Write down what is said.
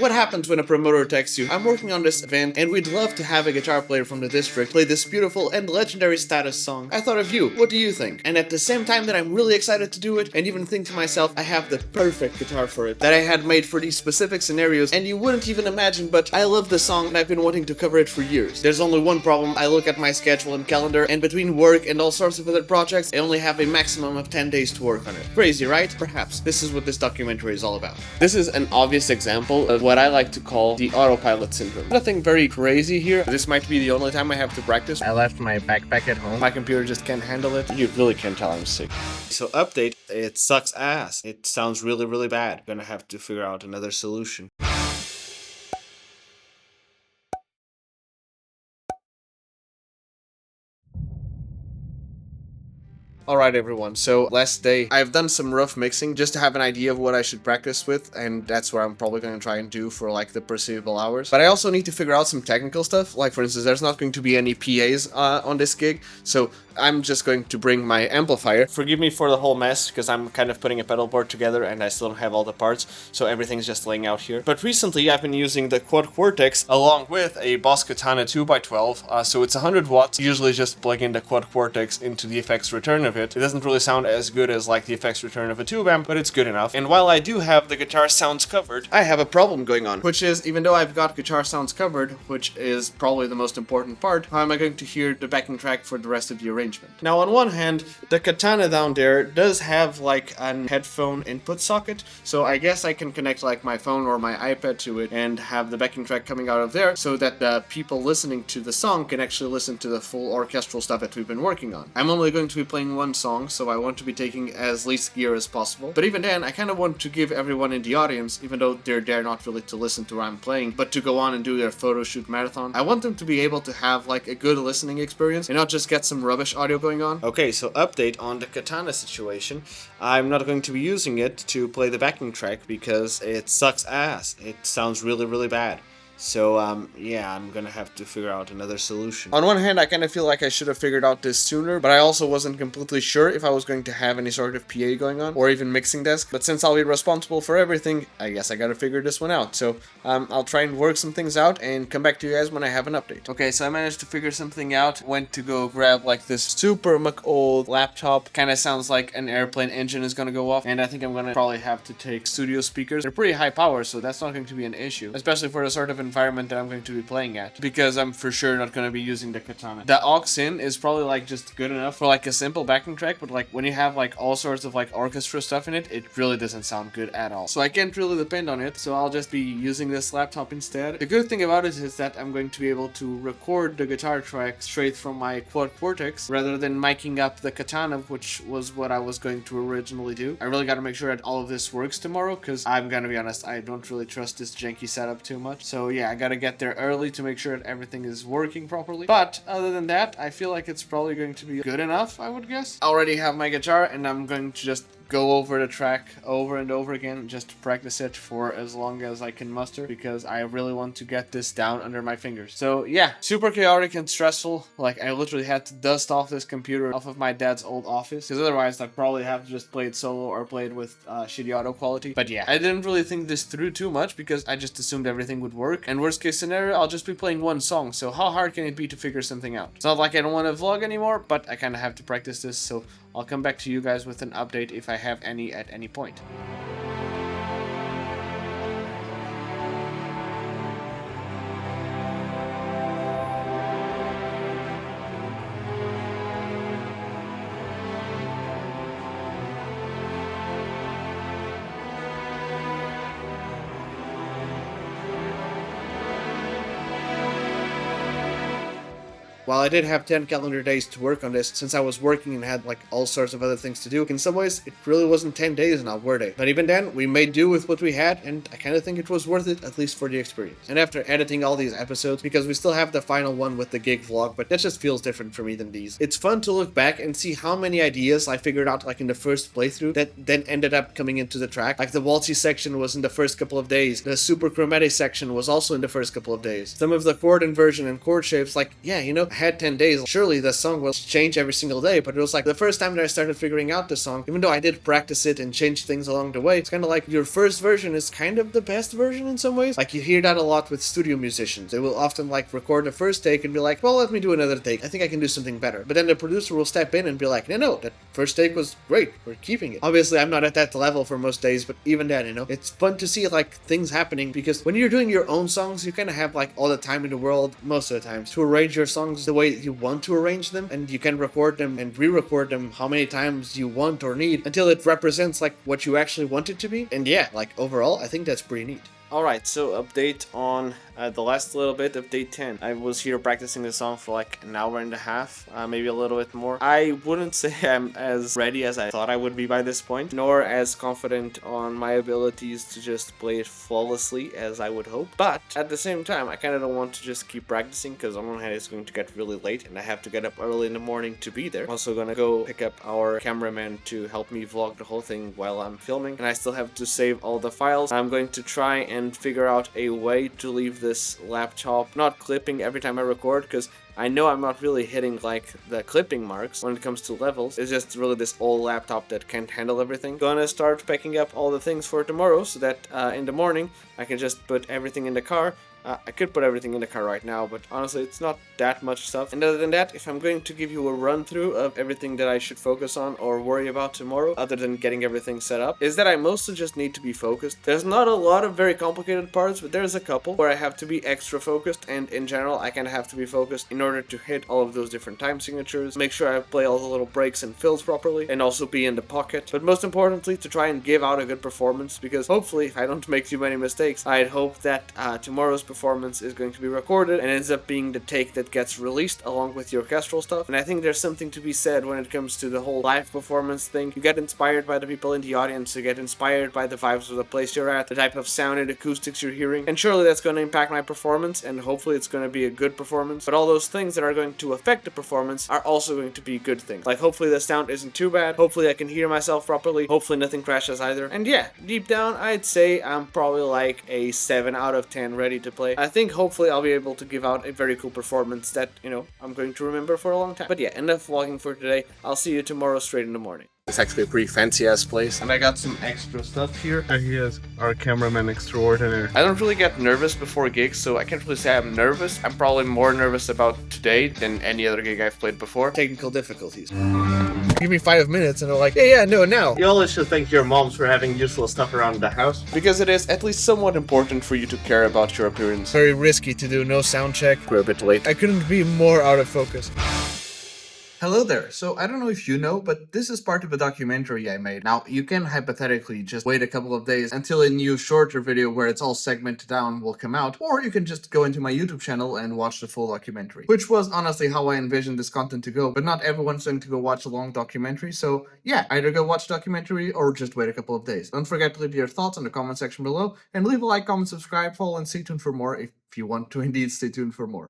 What happens when a promoter texts you, I'm working on this event and we'd love to have a guitar player from the district play this beautiful and legendary status song. I thought of you, what do you think? And at the same time that I'm really excited to do it and even think to myself, I have the perfect guitar for it that I had made for these specific scenarios and you wouldn't even imagine, but I love the song and I've been wanting to cover it for years. There's only one problem. I look at my schedule and calendar and between work and all sorts of other projects, I only have a maximum of 10 days to work on it. Crazy, right? Perhaps. This is what this documentary is all about. This is an obvious example of what I like to call the autopilot syndrome. Nothing very crazy here. This might be the only time I have to practice. I left my backpack at home. My computer just can't handle it. You really can't tell I'm sick. So update, it sucks ass. It sounds really, really bad. Gonna have to figure out another solution. Alright everyone, so last day, I've done some rough mixing just to have an idea of what I should practice with, and that's what I'm probably going to try and do for like the perceivable hours. But I also need to figure out some technical stuff, like for instance, there's not going to be any PAs on this gig, so I'm just going to bring my amplifier. Forgive me for the whole mess, because I'm kind of putting a pedal board together and I still don't have all the parts, so everything's just laying out here. But recently I've been using the Quad Cortex along with a Boss Katana 2x12, so it's 100 watts. Usually just plug in the Quad Cortex into the effects return of it. It doesn't really sound as good as like the effects return of a tube amp, but it's good enough. And while I do have the guitar sounds covered, I have a problem going on, which is even though I've got guitar sounds covered, which is probably the most important part, how am I going to hear the backing track for the rest of the arrangement? Now on one hand, the Katana down there does have like a headphone input socket, so I guess I can connect like my phone or my iPad to it and have the backing track coming out of there so that the people listening to the song can actually listen to the full orchestral stuff that we've been working on. I'm only going to be playing one song, so I want to be taking as least gear as possible. But even then, I kind of want to give everyone in the audience, even though they're there not really to listen to what I'm playing, but to go on and do their photo shoot marathon, I want them to be able to have like a good listening experience and not just get some rubbish audio going on. Okay, so update on the Katana situation. I'm not going to be using it to play the backing track because it sucks ass. It sounds really, really bad. So, yeah, I'm gonna have to figure out another solution. On one hand, I kind of feel like I should have figured out this sooner, but I also wasn't completely sure if I was going to have any sort of PA going on, or even mixing desk. But since I'll be responsible for everything, I guess I gotta figure this one out. So, I'll try and work some things out and come back to you guys when I have an update. Okay, so I managed to figure something out. Went to go grab, like, this super old laptop. Kinda sounds like an airplane engine is gonna go off, and I think I'm gonna probably have to take studio speakers. They're pretty high power, so that's not going to be an issue, especially for the sort of environment that I'm going to be playing at, because I'm for sure not going to be using the Katana. The aux in is probably like just good enough for like a simple backing track, but like when you have like all sorts of like orchestra stuff in it, it really doesn't sound good at all. So I can't really depend on it, so I'll just be using this laptop instead. The good thing about it is that I'm going to be able to record the guitar track straight from my Quad Cortex rather than miking up the Katana, which was what I was going to originally do. I really got to make sure that all of this works tomorrow, because I'm gonna be honest, I don't really trust this janky setup too much. So yeah, I gotta get there early to make sure that everything is working properly. But other than that, I feel like it's probably going to be good enough, I would guess. I already have my guitar and I'm going to just go over the track over and over again just to practice it for as long as I can muster, because I really want to get this down under my fingers. So yeah, super chaotic and stressful. Like I literally had to dust off this computer off of my dad's old office, because otherwise I'd probably have to just play it solo or play it with shitty audio quality. But yeah, I didn't really think this through too much because I just assumed everything would work, and worst case scenario, I'll just be playing one song, so how hard can it be to figure something out? It's not like I don't want to vlog anymore, but I kind of have to practice this, so I'll come back to you guys with an update if I have any at any point. While I did have 10 calendar days to work on this, since I was working and had like all sorts of other things to do, in some ways it really wasn't 10 days now, were they? But even then, we made do with what we had, and I kind of think it was worth it, at least for the experience. And after editing all these episodes, because we still have the final one with the gig vlog, but that just feels different for me than these. It's fun to look back and see how many ideas I figured out like in the first playthrough that then ended up coming into the track. Like the waltzy section was in the first couple of days, the super chromatic section was also in the first couple of days. Some of the chord inversion and chord shapes, like, yeah, you know, I had 10 days, surely the song will change every single day. But it was like the first time that I started figuring out the song, even though I did practice it and change things along the way, it's kind of like your first version is kind of the best version in some ways. Like you hear that a lot with studio musicians. They will often like record the first take and be like, well, let me do another take. I think I can do something better. But then the producer will step in and be like, no, that first take was great. We're keeping it. Obviously, I'm not at that level for most days, but even then, it's fun to see like things happening, because when you're doing your own songs, you kind of have like all the time in the world, most of the times, to arrange your songs the way you want to arrange them, and you can record them and re-record them how many times you want or need until it represents like what you actually want it to be. And yeah, like overall, I think that's pretty neat. Alright, so update on the last little bit of day 10. I was here practicing the song for like an hour and a half, maybe a little bit more. I wouldn't say I'm as ready as I thought I would be by this point, nor as confident on my abilities to just play it flawlessly as I would hope. But at the same time, I kind of don't want to just keep practicing, because on one hand it's going to get really late and I have to get up early in the morning to be there. I'm also gonna go pick up our cameraman to help me vlog the whole thing while I'm filming, and I still have to save all the files. I'm going to try and figure out a way to leave this laptop not clipping every time I record, because I know I'm not really hitting like the clipping marks when it comes to levels. It's just really this old laptop that can't handle everything. Gonna start packing up all the things for tomorrow so that in the morning I can just put everything in the car. I could put everything in the car right now, but honestly it's not that much stuff. And other than that, if I'm going to give you a run through of everything that I should focus on or worry about tomorrow, other than getting everything set up, is that I mostly just need to be focused. There's not a lot of very complicated parts, but there's a couple where I have to be extra focused, and in general I kind of have to be focused in order to hit all of those different time signatures, make sure I play all the little breaks and fills properly, and also be in the pocket. But most importantly, to try and give out a good performance, because hopefully if I don't make too many mistakes, I'd hope that tomorrow's performance is going to be recorded and ends up being the take that gets released along with the orchestral stuff. And I think there's something to be said when it comes to the whole live performance thing. You get inspired by the people in the audience, you get inspired by the vibes of the place you're at, the type of sound and acoustics you're hearing, and surely that's going to impact my performance, and hopefully it's going to be a good performance. But all those things that are going to affect the performance are also going to be good things. Like hopefully the sound isn't too bad, hopefully I can hear myself properly, hopefully nothing crashes either. And yeah, deep down I'd say I'm probably like a 7 out of 10 ready to play. I think hopefully I'll be able to give out a very cool performance that, I'm going to remember for a long time. But yeah, enough vlogging for today. I'll see you tomorrow straight in the morning. It's actually a pretty fancy ass place, and I got some extra stuff here. He is our cameraman extraordinaire. I don't really get nervous before gigs, so I can't really say I'm nervous. I'm probably more nervous about today than any other gig I've played before. Technical difficulties. Give me 5 minutes and they're like, yeah, no, now. You always should thank your moms for having useful stuff around the house. Because it is at least somewhat important for you to care about your appearance. Very risky to do no sound check. We're a bit late. I couldn't be more out of focus. Hello there. So I don't know if you know, but this is part of a documentary I made. Now, you can hypothetically just wait a couple of days until a new shorter video where it's all segmented down will come out, or you can just go into my YouTube channel and watch the full documentary, which was honestly how I envisioned this content to go, but not everyone's going to go watch a long documentary, so yeah, either go watch the documentary or just wait a couple of days. Don't forget to leave your thoughts in the comment section below, and leave a like, comment, subscribe, follow, and stay tuned for more if you want to indeed stay tuned for more.